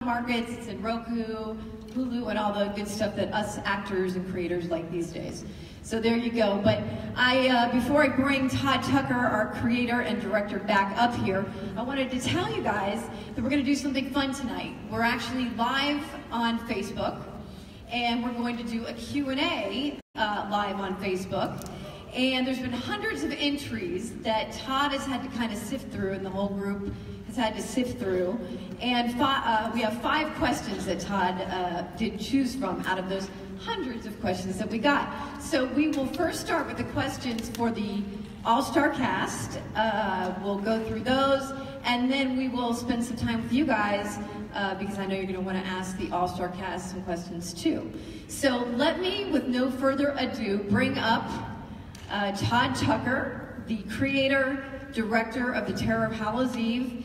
markets, it's in Roku, Hulu, and all the good stuff that us actors and creators like these days. So there you go. But before I bring Todd Tucker, our creator and director, back up here, I wanted to tell you guys that we're going to do something fun tonight. We're actually live on Facebook, and we're going to do a Q&A live on Facebook. And there's been hundreds of entries that Todd has had to kind of sift through, and the whole group has had to sift through. And we have 5 questions that Todd did choose from out of those hundreds of questions that we got. So we will first start with the questions for the All-Star cast. We'll go through those, and then we will spend some time with you guys because I know you're going to want to ask the All-Star cast some questions too. So let me, with no further ado, bring up Todd Tucker, the creator, director of the Terror of Hallows Eve,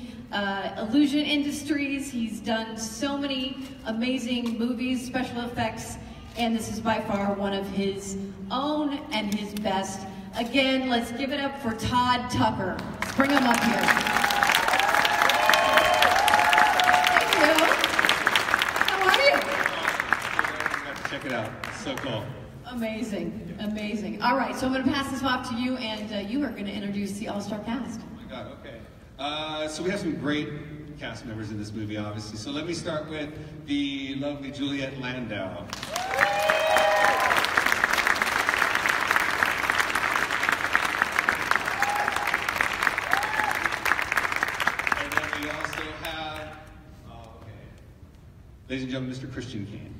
Illusion Industries. He's done so many amazing movies, special effects, and this is by far one of his own and his best. Again, let's give it up for Todd Tucker. Let's bring him up here. Thank you. How are you? Check it out. So cool. Amazing, amazing. All right, so I'm going to pass this off to you, and you are going to introduce the All-Star cast. Oh my God, okay. So we have some great cast members in this movie, obviously. So let me start with the lovely Juliet Landau. And then we also have, ladies and gentlemen, Mr. Christian Kane.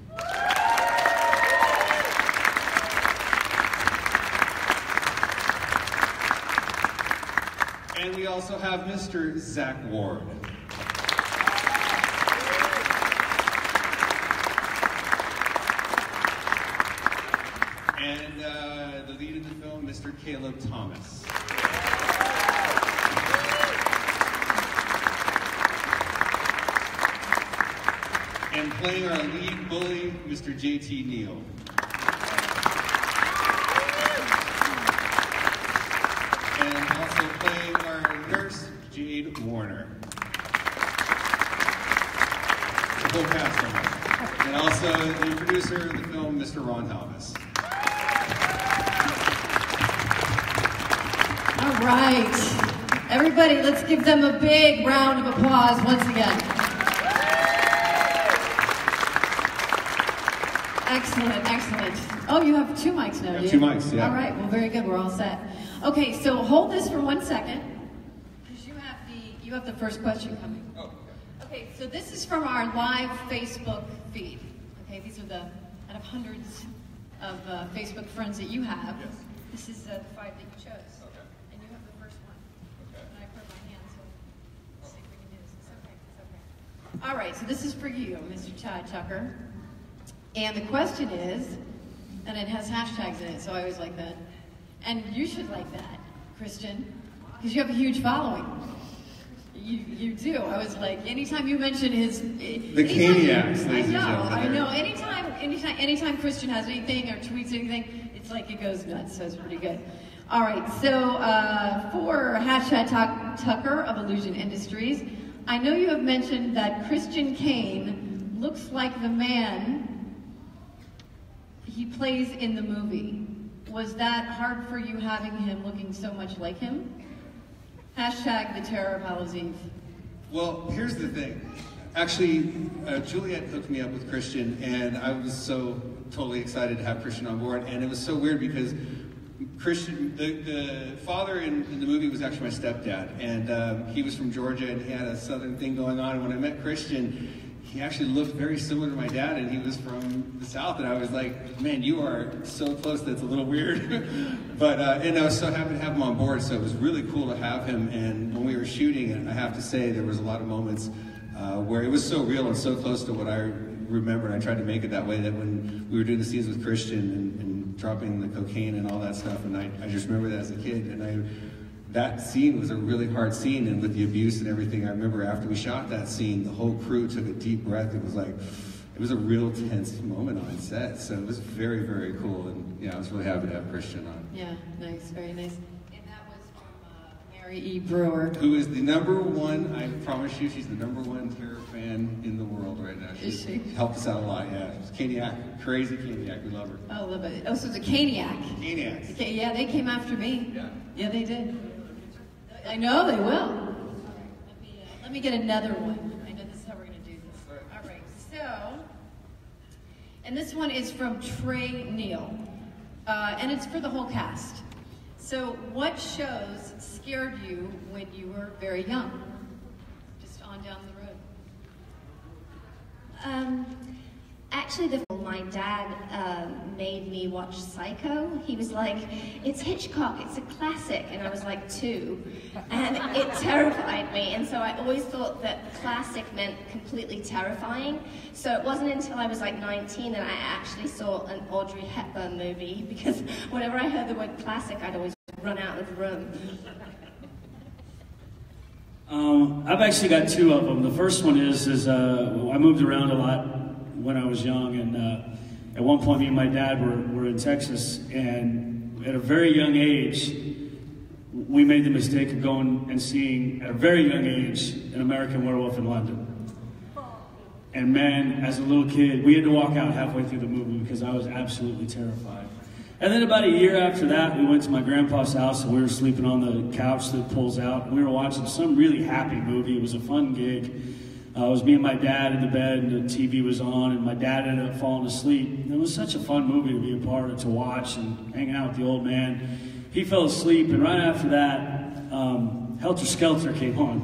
And we also have Mr. Zach Ward. And the lead in the film, Mr. Caleb Thomas. And playing our lead bully, Mr. JT Neal. And also playing our nurse, Jade Warner. The whole cast of us. And also the producer of the film, Mr. Ron Halvis. All right. Everybody, let's give them a big round of applause once again. Excellent, excellent. Oh, you have 2 mics now, do you? 2 mics, yeah. All right, well, very good. We're all set. Okay, so hold this for 1 second, because you have the first question coming. Oh, okay, so this is from our live Facebook feed. Okay, these are out of hundreds of Facebook friends that you have. Yes. This is the 5 that you chose. Okay. And you have the first one. Okay. And I put my hand, so let's see if we can do this. It's okay, it's okay. All right, so this is for you, Mr. Todd Tucker. And the question is, and it has hashtags in it, so I always like that. And you should like that, Christian, because you have a huge following. You do. I was like, anytime you mention his... The Caniacs, ladies and gentlemen. I know. Anytime Christian has anything or tweets anything, it's like it goes nuts, so it's pretty good. All right, so for hashtag Tucker of Illusion Industries, I know you have mentioned that Christian Kane looks like the man he plays in the movie. Was that hard for you having him looking so much like him? Hashtag the Terror of Hallows Eve. Well, here's the thing. Actually, Juliet hooked me up with Christian, and I was so totally excited to have Christian on board. And it was so weird because Christian, the father in the movie was actually my stepdad, and he was from Georgia, and he had a southern thing going on. And when I met Christian, he actually looked very similar to my dad, and he was from the South, and I was like, man, you are so close that it's a little weird. But, and I was so happy to have him on board, so it was really cool to have him. And when we were shooting it, I have to say, there was a lot of moments where it was so real and so close to what I remember, and I tried to make it that way, that when we were doing the scenes with Christian and dropping the cocaine and all that stuff, and I just remember that as a kid, and that scene was a really hard scene, and with the abuse and everything, I remember after we shot that scene, the whole crew took a deep breath. It was like, it was a real tense moment on set, so it was very, very cool, and yeah, I was really happy to have Christian on. Yeah, nice, very nice. And that was from Mary E. Brewer. Who is the #1, I promise you, she's the #1 terror fan in the world right Is she? Helped us out a lot, yeah. She's Caniac, crazy Caniac, we love her. Oh, love it. Oh, so it's a Caniac. Caniacs. Okay, yeah, they came after me. Yeah. Yeah, they did. I know they will. Let me get another one. I know this is how we're going to do this. All right, so, and this one is from Trey Neal, and it's for the whole cast. So, what shows scared you when you were very young? Just on down the road. Actually, my dad made me watch Psycho. He was like, "It's Hitchcock, it's a classic," and I was like 2, and it terrified me. And so I always thought that classic meant completely terrifying. So it wasn't until I was like 19 that I actually saw an Audrey Hepburn movie, because whenever I heard the word classic, I'd always run out of the room. I've actually got 2 of them. The first one is I moved around a lot when I was young, and at one point me and my dad were in Texas, and at a very young age we made the mistake of going and seeing, at a very young age, An American Werewolf in London. And man, as a little kid, we had to walk out halfway through the movie because I was absolutely terrified. And then about a year after that, we went to my grandpa's house, and we were sleeping on the couch that pulls out, and we were watching some really happy movie. It was a fun gig. It was me and my dad in the bed, and the TV was on, and my dad ended up falling asleep. And it was such a fun movie to be a part of, to watch, and hanging out with the old man. He fell asleep, and right after that, Helter Skelter came on.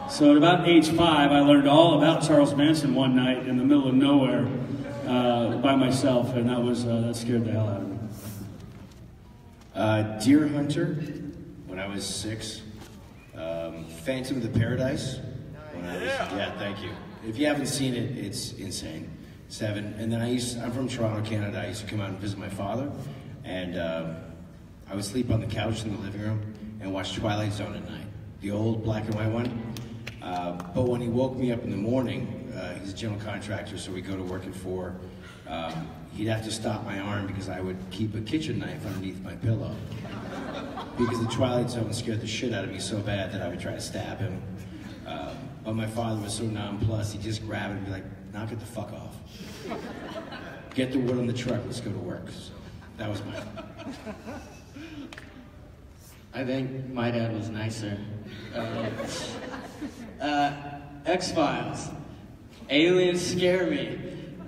So at about age 5, I learned all about Charles Manson one night in the middle of nowhere by myself, and that scared the hell out of me. Deer Hunter, when I was 6. Phantom of the Paradise. Yeah, thank you. If you haven't seen it, it's insane. 7. And then I'm from Toronto, Canada. I used to come out and visit my father, and I would sleep on the couch in the living room and watch Twilight Zone at night, the old black and white one. But when he woke me up in the morning, he's a general contractor, so we go to work at 4. He'd have to stop my arm because I would keep a kitchen knife underneath my pillow. Because the Twilight Zone scared the shit out of me so bad that I would try to stab him. But my father was so nonplussed, he'd just grab it and be like, "Knock it the fuck off. Get the wood on the truck, let's go to work." So that was mine. I think my dad was nicer. X-Files. Aliens scare me.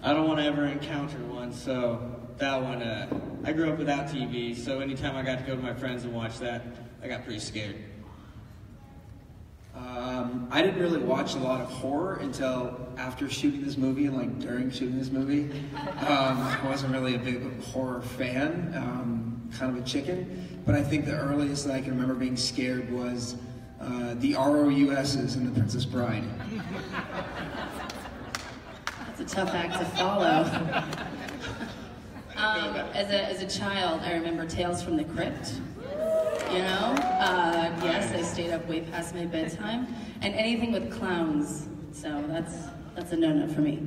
I don't want to ever encounter one, so that one, I grew up without TV, so anytime I got to go to my friends and watch that, I got pretty scared. I didn't really watch a lot of horror until after shooting this movie and like during shooting this movie. I wasn't really a big horror fan, kind of a chicken, but I think the earliest that I can remember being scared was the ROUSs in The Princess Bride. That's a tough act to follow. As a child, I remember Tales from the Crypt. You know? Yes, I stayed up way past my bedtime. And anything with clowns. So that's a no-no for me.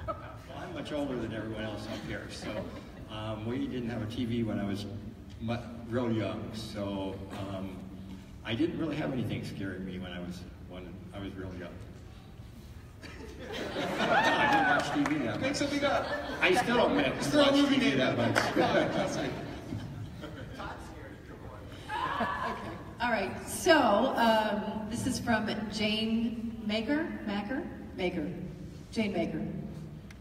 Well, I'm much older than everyone else up here, so we didn't have a TV when I was real young. So I didn't really have anything scaring me when I was real young. I didn't watch TV that much. Make something up. I still don't watch TV that much. All right, so this is from Jane Maker. Jane Maker.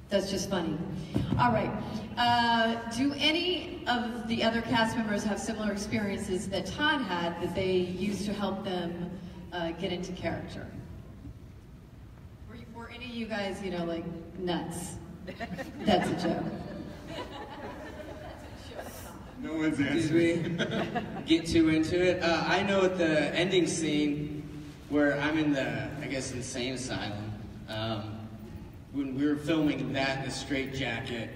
That's just funny. All right. Do any of the other cast members have similar experiences that Todd had that they used to help them get into character? Were any of you guys, you know, like nuts? That's a joke. No one's Did we get too into it? I know at the ending scene where I'm in the, I guess, insane asylum. When we were filming that in a straitjacket,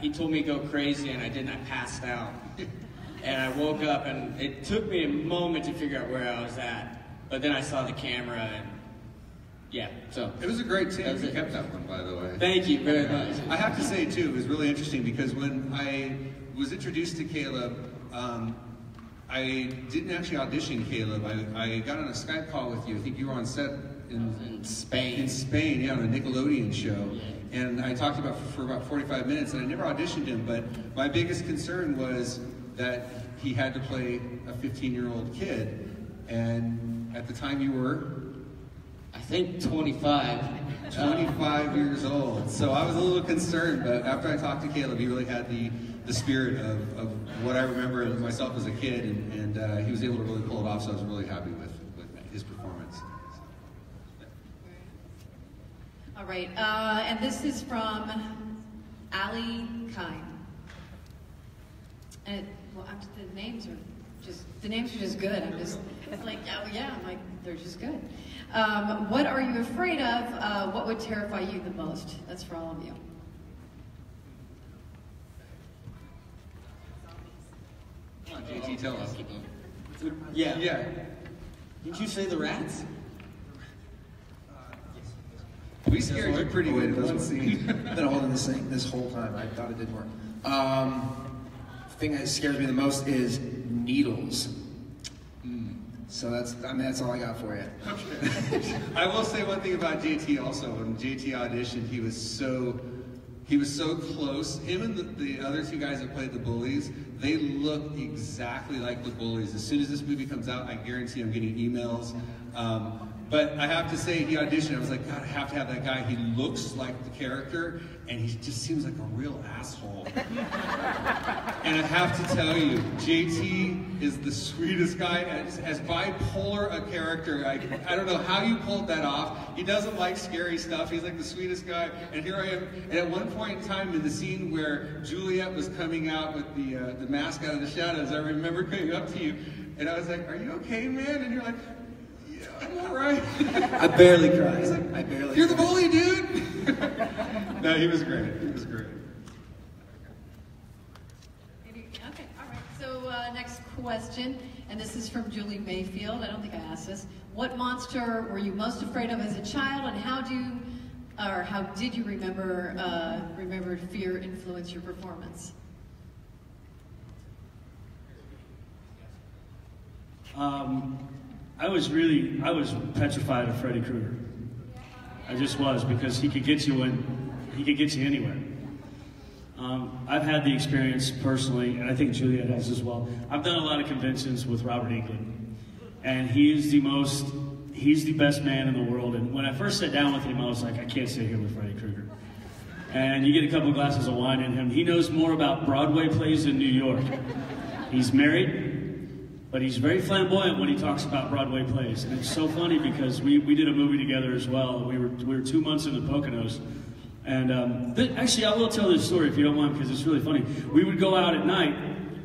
he told me to go crazy and I didn't. I passed out. And I woke up and it took me a moment to figure out where I was at. But then I saw the camera and yeah, so. It was a great scene. You kept that one, by the way. Thank you very much. I have to say, too, it was really interesting because when I was introduced to Caleb, I didn't actually audition, Caleb. I got on a Skype call with you. I think you were on set in Spain. In Spain, yeah, on a Nickelodeon show. And I talked about for about 45 minutes, and I never auditioned him, but my biggest concern was that he had to play a 15-year-old kid. And at the time you were? I think 25. 25 years old. So I was a little concerned, but after I talked to Caleb, he really had the spirit of what I remember myself as a kid, and he was able to really pull it off, so I was really happy with his performance. All right, and this is from Ali Kine. And well, the names are just good. I'm just like, oh yeah, I'm like, they're just good. What are you afraid of? What would terrify you the most? That's for all of you. Come on, JT, tell us. Yeah. Yeah. Did you say the rats? We scared you pretty good in one scene. I've been holding this thing this whole time. I thought it didn't work. The thing that scares me the most is needles. So that's all I got for you. Okay. I will say one thing about JT also. When JT auditioned, he was so close. Him and the other two guys that played the bullies, they look exactly like the bullies. As soon as this movie comes out, I guarantee I'm getting emails. But I have to say, he auditioned. I was like, God, I have to have that guy. He looks like the character, and he just seems like a real asshole. And I have to tell you, JT is the sweetest guy. As bipolar a character, I don't know how you pulled that off. He doesn't like scary stuff. He's like the sweetest guy. And here I am. And at one point in time, in the scene where Juliet was coming out with the mask out of the shadows, I remember coming up to you, and I was like, "Are you okay, man?" And you're like, "I'm all right." I barely cried. Like, I barely. You're the bully, dude. No, he was great. He was great. Okay, all right. So next question, and this is from Julie Mayfield. I don't think I asked this. What monster were you most afraid of as a child, and how did you remember fear influence your performance? I was petrified of Freddy Krueger. I just was, because he could get you anywhere. I've had the experience personally, and I think Juliet has as well. I've done a lot of conventions with Robert Englund, and he's the best man in the world. And when I first sat down with him, I was like, I can't sit here with Freddy Krueger. And you get a couple glasses of wine in him. He knows more about Broadway plays in New York. He's married, but he's very flamboyant when he talks about Broadway plays. And it's so funny because we did a movie together as well. We were 2 months in the Poconos. And actually, I will tell this story if you don't mind, because it's really funny. We would go out at night,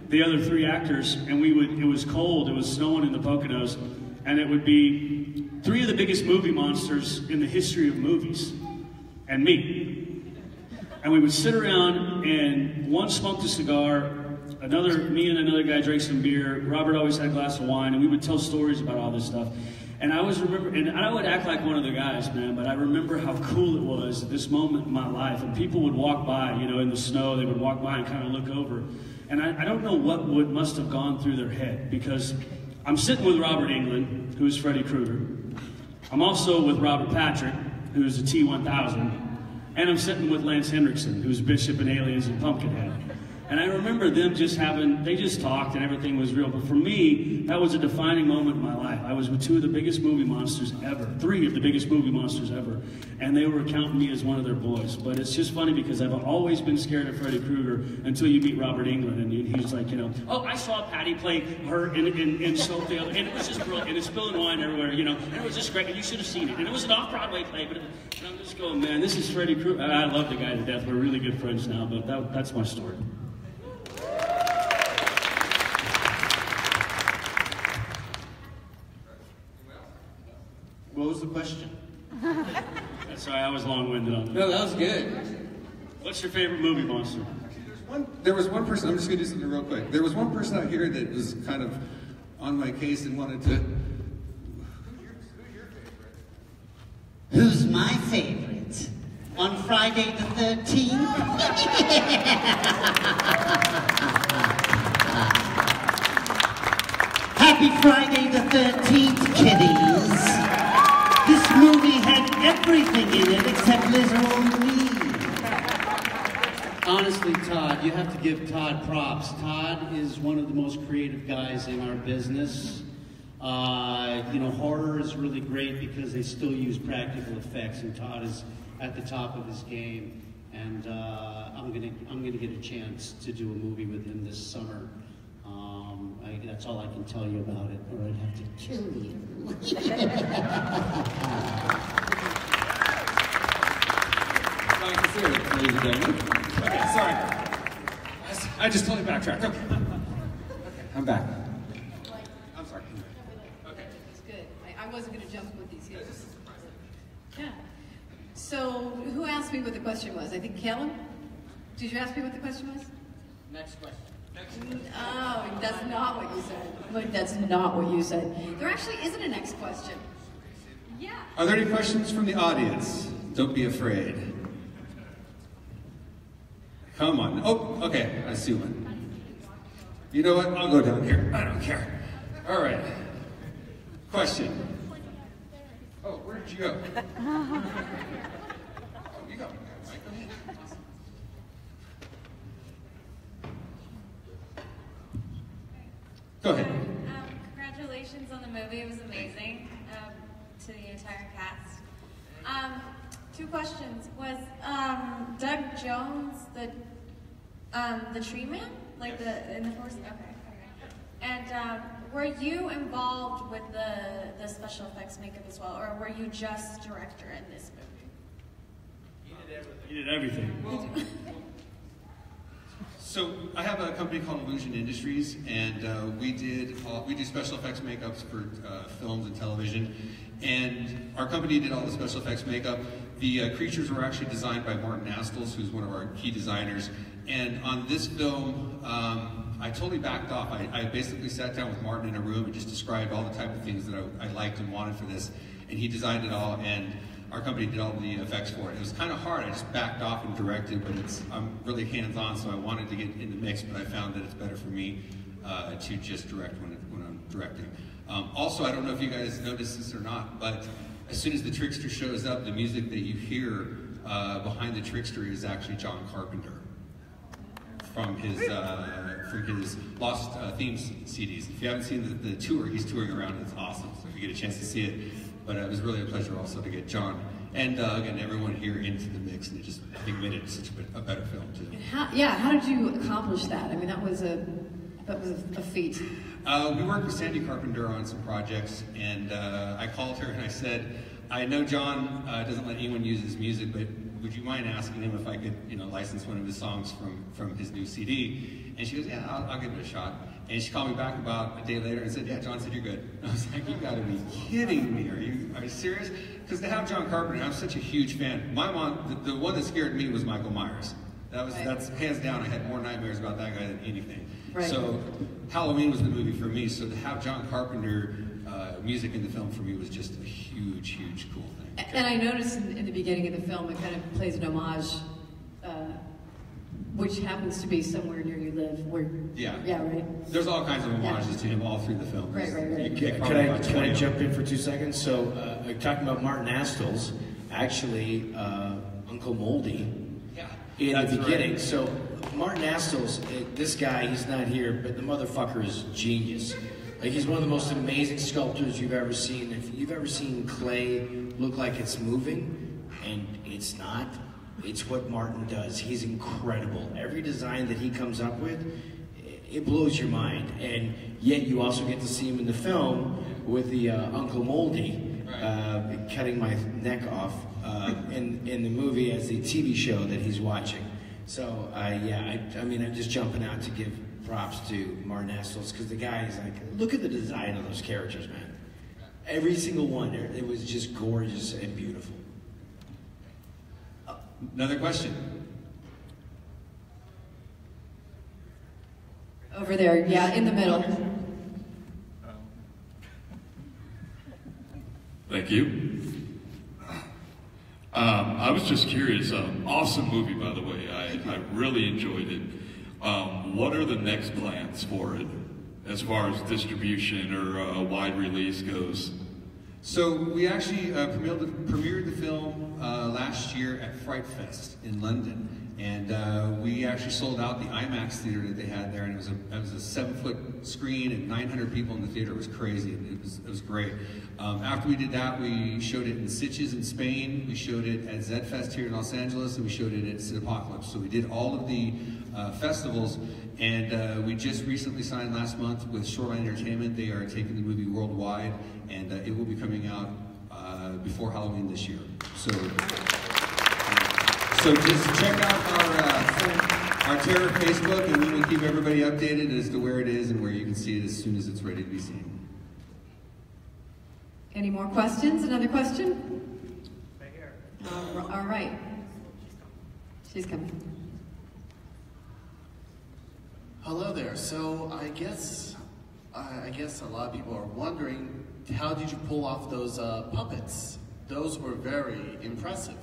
the other 3 actors, and it was cold, it was snowing in the Poconos, and it would be 3 of the biggest movie monsters in the history of movies, and me. And we would sit around, and one smoked a cigar, me and another guy drank some beer, Robert always had a glass of wine, and we would tell stories about all this stuff. And I would act like one of the guys, man, but I remember how cool it was at this moment in my life. And people would walk by, in the snow, they would walk by and kind of look over. And I don't know what must have gone through their head, because I'm sitting with Robert Englund, who's Freddy Krueger. I'm also with Robert Patrick, who's a T-1000. And I'm sitting with Lance Henriksen, who's Bishop in Aliens and Pumpkinhead. And I remember them they just talked and everything was real. But for me, that was a defining moment in my life. I was with 2 of the biggest movie monsters ever, 3 of the biggest movie monsters ever. And they were counting me as one of their boys. But it's just funny because I've always been scared of Freddy Krueger until you meet Robert Englund. And he's like, oh, I saw Patty play her in Sophia. And it was just brilliant. And it's spilling wine everywhere, And it was just great. And you should have seen it. And it was an off-Broadway play. And I'm just going, man, this is Freddy Krueger. I love the guy to death. We're really good friends now. But that's my story. What was the question? Sorry, I was long-winded on that. No, that was good. What's your favorite movie monster? There was one person, I'm just going to do something real quick. There was one person out here that was kind of on my case and wanted to... Who's my favorite? On Friday the 13th? Happy Friday the 13th, kiddies. This movie had everything in it except literal me. Honestly, Todd, you have to give Todd props. Todd is one of the most creative guys in our business. You know, horror is really great because they still use practical effects, and Todd is at the top of his game. And I'm gonna get a chance to do a movie with him this summer. That's all I can tell you about it, or I'd have to kill you. Ladies and gentlemen. Okay, sorry. I just totally backtracked. Okay. I'm back. I'm sorry. Okay. It's good. I wasn't going to jump with these yet. Yeah. So, who asked me what the question was? I think Caleb? Did you ask me what the question was? Next question. Oh, that's not what you said. Like, that's not what you said. There actually isn't a next question. Yeah. Are there any questions from the audience? Don't be afraid. Come on. Oh, okay. I see one. You know what? I'll go down here. I don't care. All right. Question. Oh, where did you go? Oh, you go. Go ahead. Congratulations on the movie. It was amazing. To the entire cast. Two questions. Was Doug Jones the tree man, like in the forest? Okay. And were you involved with the special effects makeup as well, or were you just director in this movie? You did everything. So I have a company called Illusion Industries, and we do special effects makeups for films and television. And our company did all the special effects makeup. The creatures were actually designed by Martin Astles, who's one of our key designers. And on this film, I totally backed off. I basically sat down with Martin in a room and just described all the type of things that I liked and wanted for this. And he designed it all, and our company did all the effects for it. It was kind of hard. I just backed off and directed, but I'm really hands-on, so I wanted to get in the mix, but I found that it's better for me to just direct when I'm directing. Also, I don't know if you guys noticed this or not, but as soon as the trickster shows up, the music that you hear behind the trickster is actually John Carpenter from his Lost Themes CDs. If you haven't seen the tour, he's touring around, it's awesome, so if you get a chance to see it. But it was really a pleasure also to get John and Doug and everyone here into the mix, and it just, I think, made it such a better film too. How did you accomplish that? I mean, that was a feat. We worked with Sandy Carpenter on some projects, and I called her and I said, I know John doesn't let anyone use his music, but would you mind asking him if I could, license one of his songs from his new CD? And she goes, yeah, I'll give it a shot. And she called me back about a day later and said, yeah, John said you're good. And I was like, you gotta be kidding me. Are you serious? Because to have John Carpenter, I'm such a huge fan. My mom, the one that scared me was Michael Myers. That's hands down, I had more nightmares about that guy than anything. Right. So Halloween was the movie for me, so to have John Carpenter music in the film for me was just a huge, huge cool thing. And I noticed in the beginning of the film, it kind of plays an homage, which happens to be somewhere near you live. Yeah, right? There's all kinds of homages to him all through the film. Right. Can I jump in for 2 seconds? So, talking about Martin Astles, actually, Uncle Moldy, in the beginning. Right. So, Martin Astles, this guy, he's not here, but the motherfucker is genius. Like, he's one of the most amazing sculptors you've ever seen. If you've ever seen clay look like it's moving, and it's not, it's what Martin does. He's incredible. Every design that he comes up with, it blows your mind. And yet you also get to see him in the film with the Uncle Moldy cutting my neck off in the movie as the TV show that he's watching. So, I mean, I'm just jumping out to give props to Martin Astles, because the guy is like, look at the design of those characters, man. Every single one, it was just gorgeous and beautiful. Another question. Over there, yeah, in the middle. Thank you. I was just curious. Awesome movie, by the way. I really enjoyed it. What are the next plans for it? as far as distribution or a wide release goes? So we actually premiered the film last year at Fright Fest in London, and we actually sold out the IMAX theater that they had there, and it was a 7-foot screen and 900 people in the theater. It was crazy. It was great. After we did that, we showed it in Sitges in Spain. We showed it at Zed Fest here in Los Angeles, and we showed it at Cinepocalypse. So we did all of the festivals, and we just recently signed last month with Shoreline Entertainment. They are taking the movie worldwide, and it will be coming out before Halloween this year. So just check out our terror Facebook, and we will keep everybody updated as to where it is and where you can see it as soon as it's ready to be seen. Any more questions? Another question? Right here. All right. She's coming. Hello there. So I guess a lot of people are wondering, how did you pull off those puppets? Those were very impressive.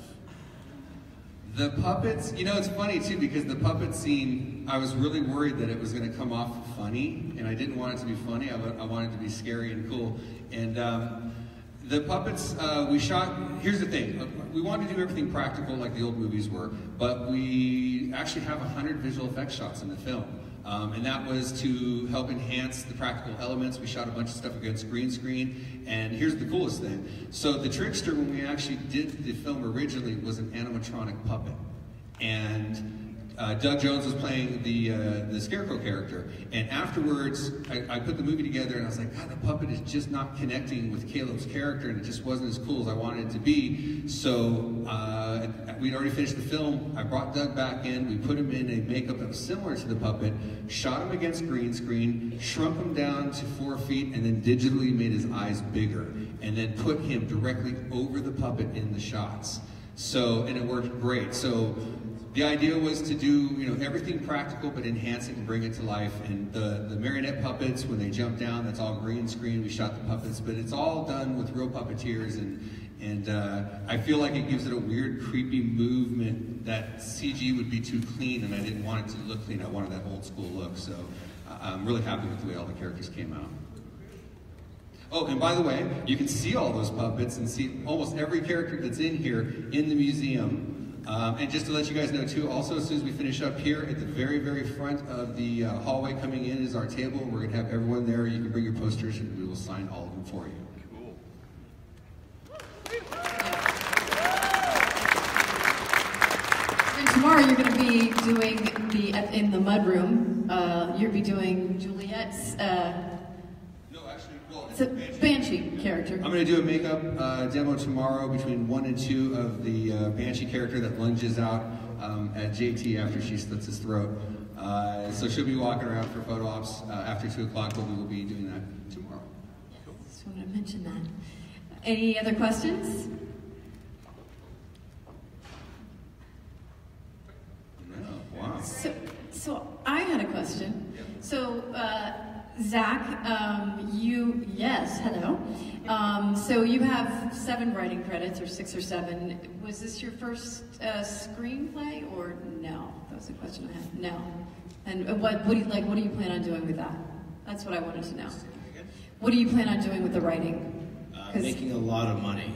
The puppets, you know, it's funny too, because the puppet scene, I was really worried that it was going to come off funny, and I didn't want it to be funny. I wanted it to be scary and cool. And the puppets we shot, here's the thing, we wanted to do everything practical like the old movies were, but we actually have 100 visual effects shots in the film. And that was to help enhance the practical elements. We shot a bunch of stuff against green screen, and here's the coolest thing. So the trickster, when we actually did the film originally, was an animatronic puppet. And Doug Jones was playing the Scarecrow character. And afterwards, I put the movie together, and I was like, God, the puppet is just not connecting with Caleb's character, and it just wasn't as cool as I wanted it to be. So we'd already finished the film. I brought Doug back in. We put him in a makeup that was similar to the puppet, shot him against green screen, shrunk him down to 4 feet, and then digitally made his eyes bigger, and then put him directly over the puppet in the shots. So, and it worked great. So the idea was to do, you know, everything practical, but enhance it and bring it to life. And the marionette puppets, when they jump down, that's all green screen. We shot the puppets, but it's all done with real puppeteers. And I feel like it gives it a weird, creepy movement that CG would be too clean, and I didn't want it to look clean. I wanted that old school look. So I'm really happy with the way all the characters came out. Oh, and by the way, you can see all those puppets and see almost every character that's in here in the museum. And just to let you guys know too, also as soon as we finish up here, at the very, very front of the hallway coming in is our table. We're going to have everyone there. You can bring your posters and we will sign all of them for you. And tomorrow you're going to be doing in the mudroom, you'll be doing Juliet's, it's a Banshee character. I'm going to do a makeup demo tomorrow between 1 and 2 of the Banshee character that lunges out at JT after she slits his throat. So she'll be walking around for photo ops after 2 o'clock, but we will be doing that tomorrow. Just wanted to mention that. Any other questions? No, wow. So I had a question. So, Zach, yes, hello. So you have 7 writing credits, or 6 or 7. Was this your first screenplay, or no? That was the question I had. No. And what do you plan on doing with that? That's what I wanted to know. What do you plan on doing with the writing? Making a lot of money.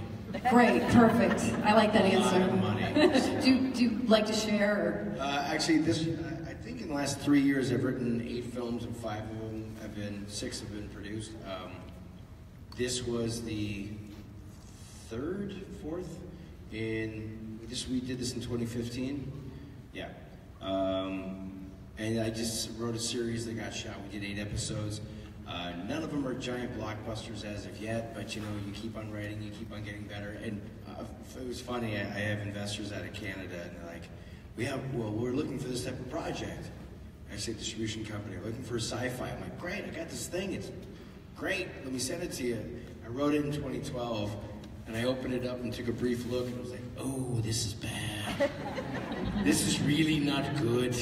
Great, perfect. I like that answer. A lot of money. do you like to share? Or? Actually, I think in the last 3 years I've written 8 films, and 5 of them 6 have been produced. This was the 3rd, 4th, we did this in 2015. Yeah. And I just wrote a series that got shot. We did 8 episodes. None of them are giant blockbusters as of yet, but you know, you keep on writing, you keep on getting better. And it was funny, I have investors out of Canada, and they're like, we're looking for this type of project. I say distribution company, looking for a sci-fi. I'm like, great, I got this thing, it's great, let me send it to you. I wrote it in 2012, and I opened it up and took a brief look, and I was like, oh, this is bad. This is really not good.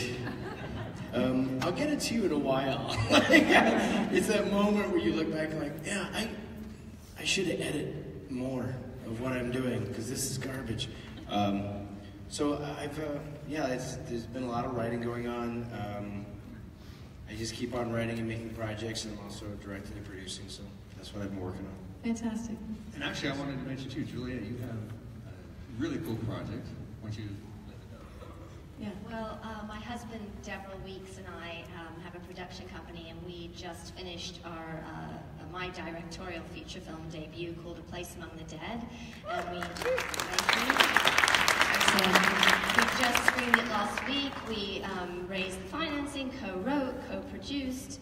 I'll get it to you in a while. It's that moment where you look back and like, yeah, I should have edited more of what I'm doing, because this is garbage. So there's been a lot of writing going on. I just keep on writing and making projects, and I'm also directing and producing, so that's what I've been working on. Fantastic. And actually, I wanted to mention too, Julia, you have a really cool project. Why don't you let it know? Yeah. Well, my husband, Deborah Weeks, and I have a production company, and we just finished my directorial feature film debut called A Place Among the Dead. And we just screened it last week. We raised the financing, co-wrote, co-produced.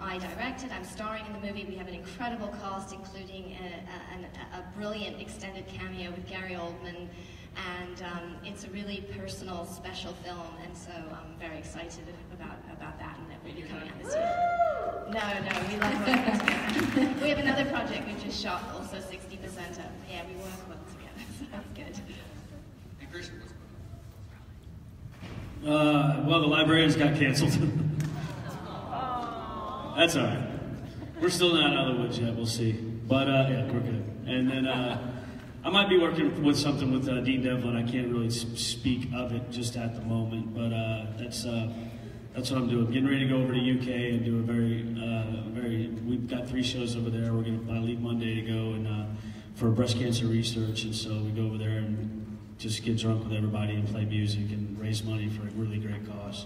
I directed. I'm starring in the movie. We have an incredible cast, including a brilliant extended cameo with Gary Oldman. And it's a really personal, special film, and so I'm very excited about that, and that will be coming out this year. No, we love working together. We have another project we just shot, also 60% of. Yeah, we work well together, so that's good. Hey, Christian, what's well, the librarians got canceled. That's all right. We're still not out of the woods yet. We'll see. But yeah, we're good. And then I might be working with something with Dean Devlin. I can't really speak of it just at the moment, but that's what I'm doing. Getting ready to go over to UK and do a very. We've got 3 shows over there. We're gonna leave Monday to go and for breast cancer research, and so we go over there and just get drunk with everybody and play music and raise money for a really great cause.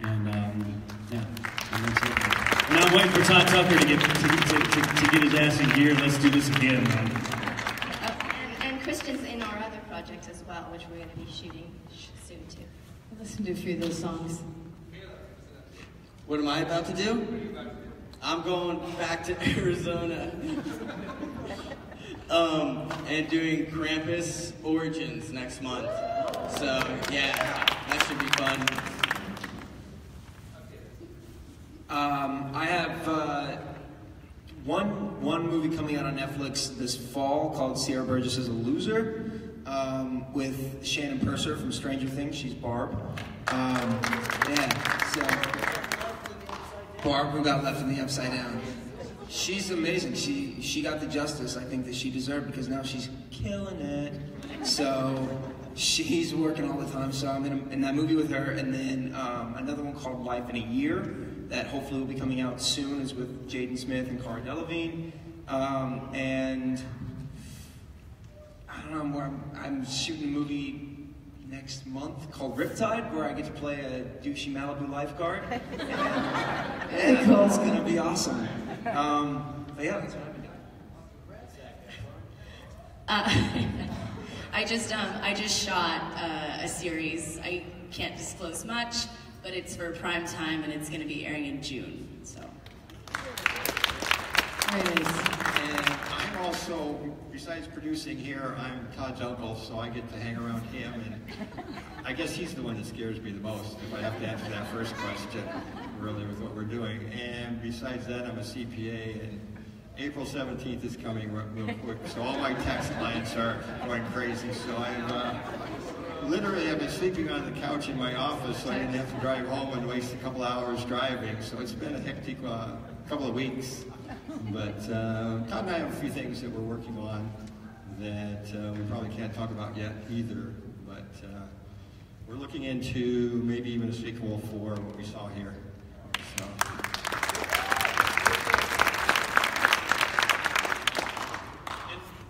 And yeah, and that's it. And I'm waiting for Todd Tucker to get his ass in gear. Let's do this again, man. And Christian's in our other project as well, which we're going to be shooting soon too. Listen to a few of those songs. What am I about to do? I'm going back to Arizona and doing Krampus Origins next month. So yeah, that should be fun. I have one movie coming out on Netflix this fall called Sierra Burgess is a Loser, with Shannon Purser from Stranger Things. She's Barb. Yeah, so Barb, who got left in the Upside Down. She's amazing. She got the justice I think that she deserved, because now she's killing it. So she's working all the time. So I'm in that movie with her, and then another one called Life in a Year that hopefully will be coming out soon. Is with Jaden Smith and Cara Delevingne. And I don't know, I'm shooting a movie next month called Riptide, where I get to play a douchey Malibu lifeguard. And cool. It's gonna be awesome. But yeah, that's what I've been doing. I just shot a series. I can't disclose much, but it's for prime time, and it's going to be airing in June. So. And I'm also, besides producing here, I'm Todd's uncle, so I get to hang around him, and I guess he's the one that scares me the most, if I have to answer that first question, really, with what we're doing. And besides that, I'm a CPA, and April 17th is coming real quick, so all my tax clients are going crazy, so I've been sleeping on the couch in my office, so I didn't have to drive home and waste a couple hours driving, so it's been a hectic couple of weeks. But Todd and I have a few things that we're working on that we probably can't talk about yet either, but we're looking into maybe even a sequel for what we saw here. So.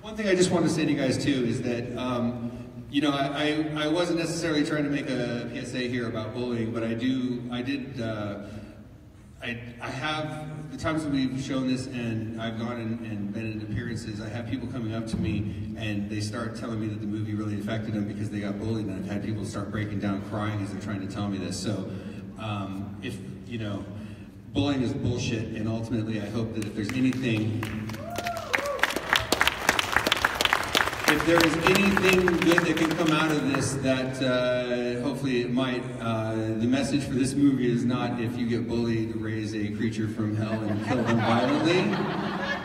One thing I just want to say to you guys too is that, you know, I wasn't necessarily trying to make a PSA here about bullying, but I have, the times that we've shown this and I've gone and been in appearances, I have people coming up to me and they start telling me that the movie really affected them because they got bullied, and I've had people start breaking down crying as they're trying to tell me this. So, if, you know, bullying is bullshit, and ultimately I hope that if there's anything good that can come out of this, that hopefully it might. The message for this movie is not, if you get bullied, raise a creature from hell and kill them violently.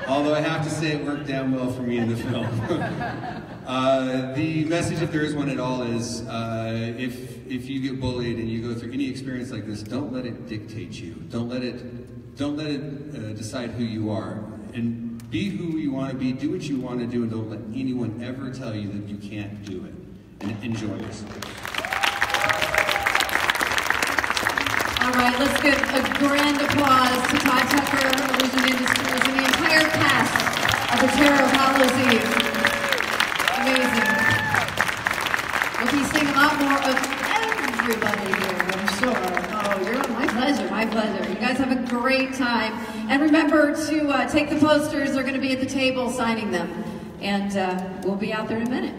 Although I have to say it worked damn well for me in the film. The message, if there is one at all, is if you get bullied and you go through any experience like this, don't let it dictate you. Don't let it decide who you are. And be who you want to be, do what you want to do, and don't let anyone ever tell you that you can't do it. And enjoy yourself. All right, let's give a grand applause to Todd Tucker, Illusion Industries, and the entire cast of The Terror of Hallows Eve. Amazing. We'll be seeing a lot more of everybody here, I'm sure. Oh, my pleasure, my pleasure. You guys have a great time. And remember to take the posters. They're going to be at the table signing them. And we'll be out there in a minute.